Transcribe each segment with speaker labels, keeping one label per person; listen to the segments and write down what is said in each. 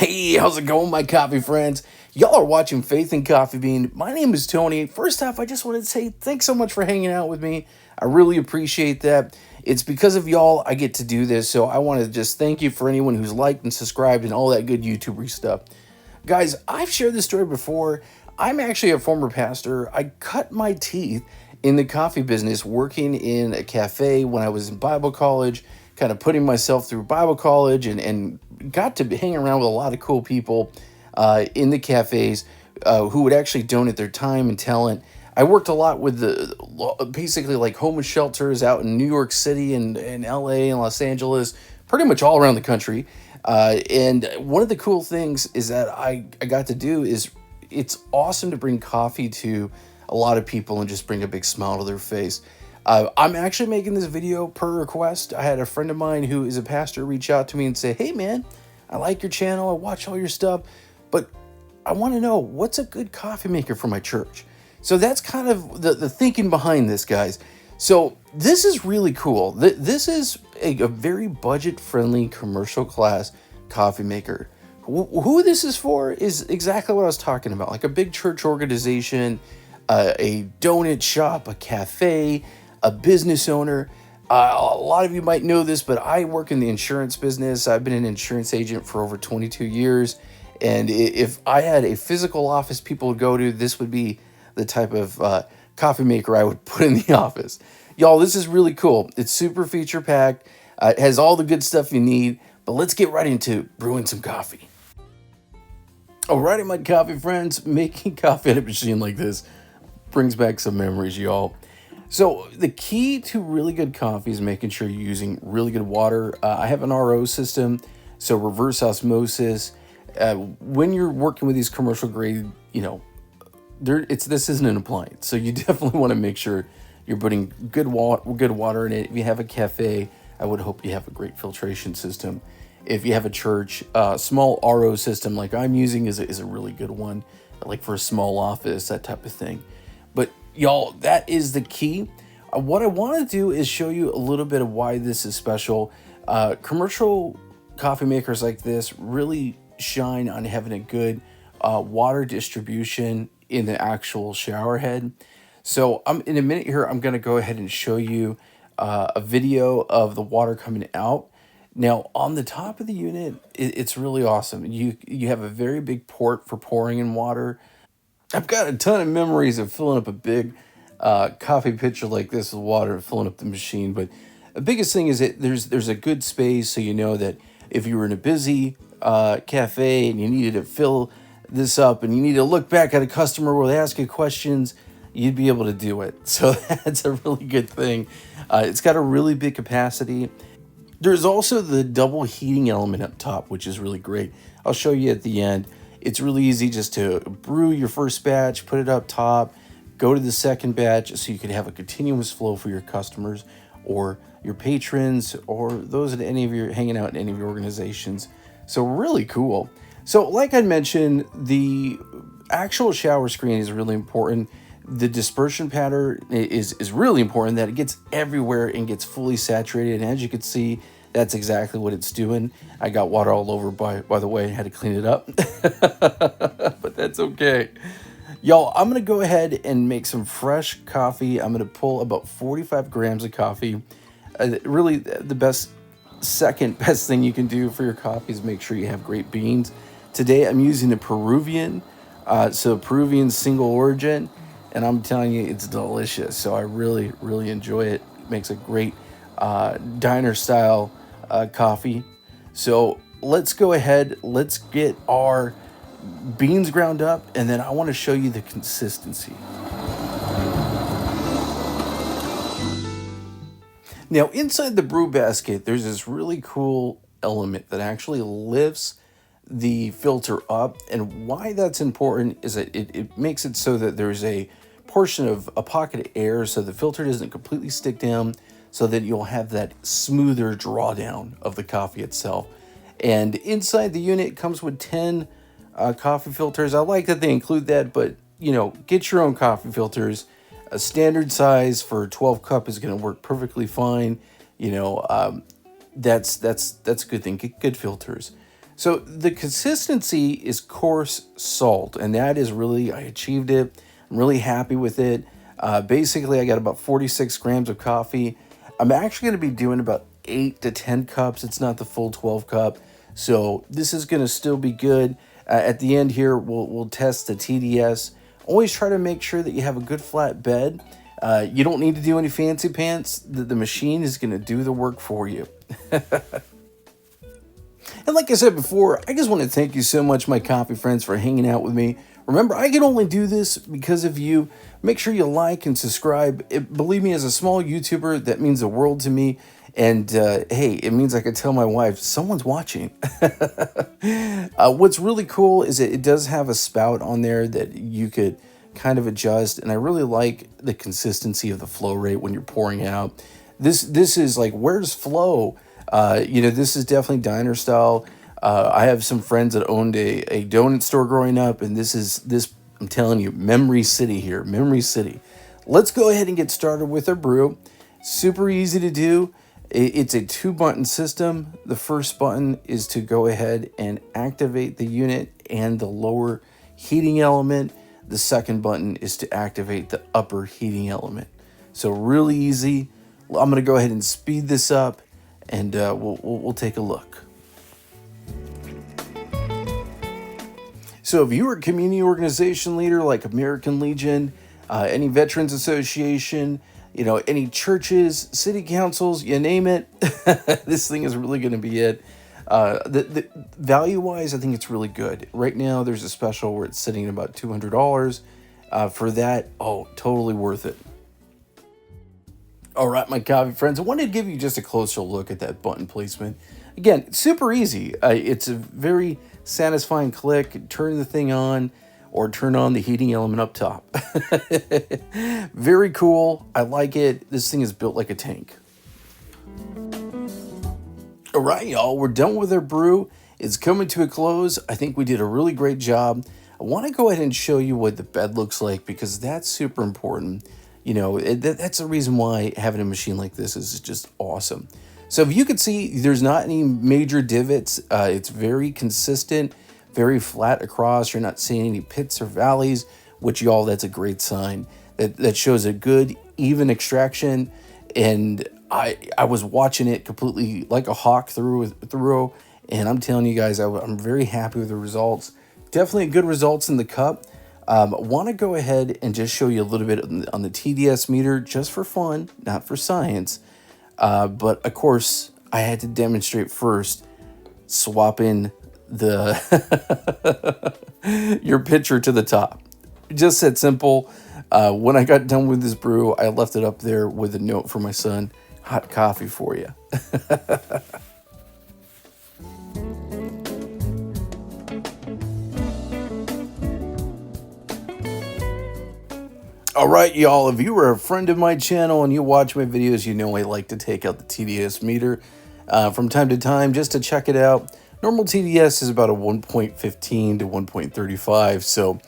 Speaker 1: Hey, how's it going, my coffee friends? Y'all are watching Faith and Coffee Bean. My name is Tony. First off, I just wanted to say thanks so much for hanging out with me. I really appreciate that. It's because of y'all I get to do this, so I want to just thank you for anyone who's liked and subscribed and all that good YouTuber stuff. Guys, I've shared this story before. I'm actually a former pastor. I cut my teeth in the coffee business working in a cafe when I was in Bible college, kind of putting myself through Bible college and got to hang around with a lot of cool people in the cafes who would actually donate their time and talent. I worked a lot with basically like homeless shelters out in New York City and LA and Los Angeles, pretty much all around the country. And one of the cool things is that I got to do is it's awesome to bring coffee to a lot of people and just bring a big smile to their face. I'm actually making this video per request. I had a friend of mine who is a pastor reach out to me and say, hey man, I like your channel. I watch all your stuff, but I want to know what's a good coffee maker for my church. So that's kind of the thinking behind this, guys. So this is really cool. This is a very budget-friendly commercial class coffee maker. Who this is for is exactly what I was talking about, like a big church organization, a donut shop, a cafe, a business owner. A lot of you might know this, but I work in the insurance business. I've been an insurance agent for over 22 years. And if I had a physical office people would go to, this would be the type of coffee maker I would put in the office. Y'all, this is really cool. It's super feature packed. It has all the good stuff you need. But let's get right into brewing some coffee. Alrighty, my coffee friends, making coffee at a machine like this brings back some memories, y'all. So the key to really good coffee is making sure you're using really good water. I have an RO system, so reverse osmosis. When you're working with these commercial grade, this isn't an appliance, so you definitely want to make sure you're putting good water in it. If you have a cafe, I would hope you have a great filtration system. If you have a church, small RO system like I'm using is a really good one, like for a small office, that type of thing. But y'all, that is the key. What I want to do is show you a little bit of why this is special. Commercial coffee makers like this really shine on having a good water distribution in the actual shower head. So in a minute here, I'm going to go ahead and show you a video of the water coming out. Now, on the top of the unit, it's really awesome. You have a very big port for pouring in water. I've got a ton of memories of filling up a big coffee pitcher like this with water and filling up the machine. But the biggest thing is that there's a good space, so you know that if you were in a busy cafe and you needed to fill this up and you need to look back at a customer where they ask you questions, you'd be able to do it. So that's a really good thing. It's got a really big capacity. There's also the double heating element up top, which is really great. I'll show you at the end. It's really easy just to brew your first batch, put it up top, go to the second batch so you can have a continuous flow for your customers or your patrons or those that hanging out in any of your organizations. So really cool. So like I mentioned, the actual shower screen is really important. The dispersion pattern is really important, that it gets everywhere and gets fully saturated. And as you can see, that's exactly what it's doing. I got water all over, by the way, I had to clean it up. But that's okay. Y'all, I'm going to go ahead and make some fresh coffee. I'm going to pull about 45 grams of coffee. Really, the second best thing you can do for your coffee is make sure you have great beans. Today, I'm using a Peruvian, Peruvian single origin. And I'm telling you, it's delicious. So I really, really enjoy it. It makes a great diner-style coffee. So let's go ahead. Let's get our beans ground up. And then I want to show you the consistency. Now, inside the brew basket, there's this really cool element that actually lifts the filter up. And why that's important is that it makes it so that there's a portion of a pocket of air so the filter doesn't completely stick down, so that you'll have that smoother drawdown of the coffee itself. And inside the unit, it comes with 10 coffee filters. I like that they include that, but get your own coffee filters. A standard size for a 12 cup is going to work perfectly fine. That's a good thing. Get good filters. So the consistency is coarse salt, and that is really, I achieved it. I'm really happy with it. Basically, I got about 46 grams of coffee. I'm actually going to be doing about 8 to 10 cups. It's not the full 12 cup. So this is going to still be good. At the end here, we'll test the TDS. Always try to make sure that you have a good flat bed. You don't need to do any fancy pants. The machine is going to do the work for you. And like I said before, I just want to thank you so much, my coffee friends, for hanging out with me. Remember, I can only do this because of you. Make sure you like and subscribe. Believe me, as a small YouTuber, that means the world to me. And hey, it means I could tell my wife, someone's watching. What's really cool is that it does have a spout on there that you could kind of adjust. And I really like the consistency of the flow rate when you're pouring out. This is like, where's flow? This is definitely diner style. I have some friends that owned a donut store growing up, and I'm telling you, Memory City here, Memory City. Let's go ahead and get started with our brew. Super easy to do. It's a 2-button system. The first button is to go ahead and activate the unit and the lower heating element. The second button is to activate the upper heating element. So really easy. I'm going to go ahead and speed this up, and we'll take a look. So if you were a community organization leader like American Legion, any veterans association, any churches, city councils, you name it, this thing is really going to be it. The value-wise, I think it's really good. Right now, there's a special where it's sitting at about $200. For that, totally worth it. All right, my coffee friends, I wanted to give you just a closer look at that button placement. Again, super easy. It's a very satisfying click. Turn the thing on or turn on the heating element up top. Very cool. I like it. This thing is built like a tank. All right, y'all, we're done with our brew. It's coming to a close. I think we did a really great job. I want to go ahead and show you what the bed looks like because that's super important. That's the reason why having a machine like this is just awesome. So if you can see, there's not any major divots. It's very consistent, very flat across. You're not seeing any pits or valleys, which, y'all, that's a great sign. That shows a good, even extraction. And I was watching it completely like a hawk through, and I'm telling you guys, I'm very happy with the results. Definitely good results in the cup. I want to go ahead and just show you a little bit on the TDS meter, just for fun, not for science. But of course, I had to demonstrate first, swapping your pitcher to the top. Just that simple. When I got done with this brew, I left it up there with a note for my son, hot coffee for you. All right, y'all, if you were a friend of my channel and you watch my videos, you know I like to take out the TDS meter from time to time just to check it out. Normal TDS is about a 1.15 to 1.35, so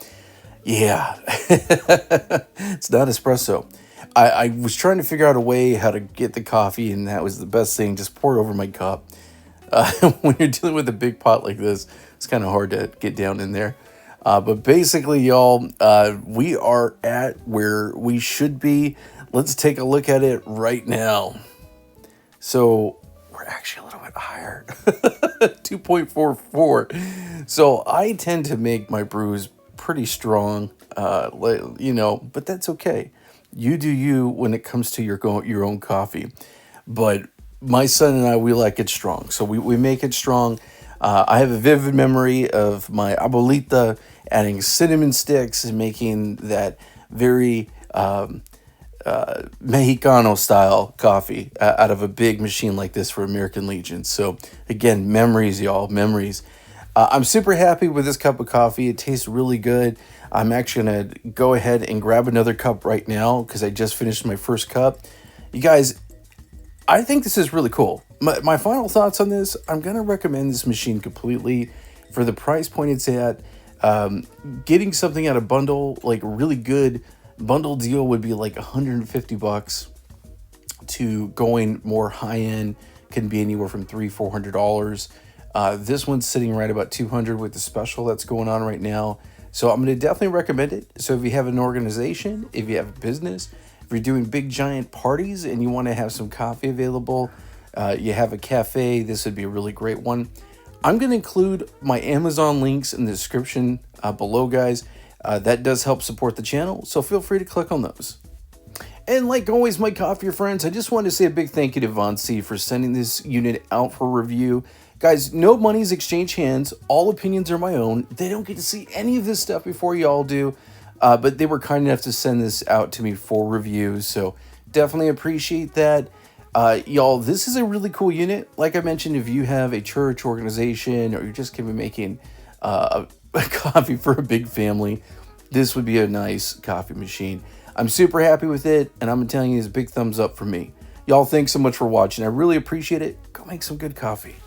Speaker 1: yeah, it's not espresso. I was trying to figure out a way how to get the coffee, and that was the best thing. Just pour it over my cup. When you're dealing with a big pot like this, it's kind of hard to get down in there. But basically, y'all, we are at where we should be. Let's take a look at it right now. So we're actually a little bit higher, 2.44. So I tend to make my brews pretty strong, but that's okay. You do you when it comes to your own coffee. But my son and I, we like it strong. So we make it strong. I have a vivid memory of my abuelita adding cinnamon sticks and making that very Mexicano style coffee out of a big machine like this for American Legion. So again, memories, y'all, memories. I'm super happy with this cup of coffee. It tastes really good. I'm actually going to go ahead and grab another cup right now because I just finished my first cup. You guys, I think this is really cool. My final thoughts on this, I'm going to recommend this machine completely for the price point it's at. Getting something at a bundle, like a really good bundle deal, would be like $150 to going more high end, can be anywhere from $300-$400. This one's sitting right about 200 with the special that's going on right now. So I'm going to definitely recommend it. So if you have an organization, if you have a business, if you're doing big giant parties and you want to have some coffee available, you have a cafe, this would be a really great one. I'm going to include my Amazon links in the description below, guys. That does help support the channel, so feel free to click on those. And like always, my coffee friends, I just wanted to say a big thank you to VONCI for sending this unit out for review. Guys, no money's exchanged hands. All opinions are my own. They don't get to see any of this stuff before y'all do. But they were kind enough to send this out to me for review. So definitely appreciate that. Y'all, this is a really cool unit. Like I mentioned, if you have a church organization or you're just going to be making a coffee for a big family, this would be a nice coffee machine. I'm super happy with it, and I'm telling you, it's a big thumbs up for me. Y'all, thanks so much for watching. I really appreciate it. Go make some good coffee.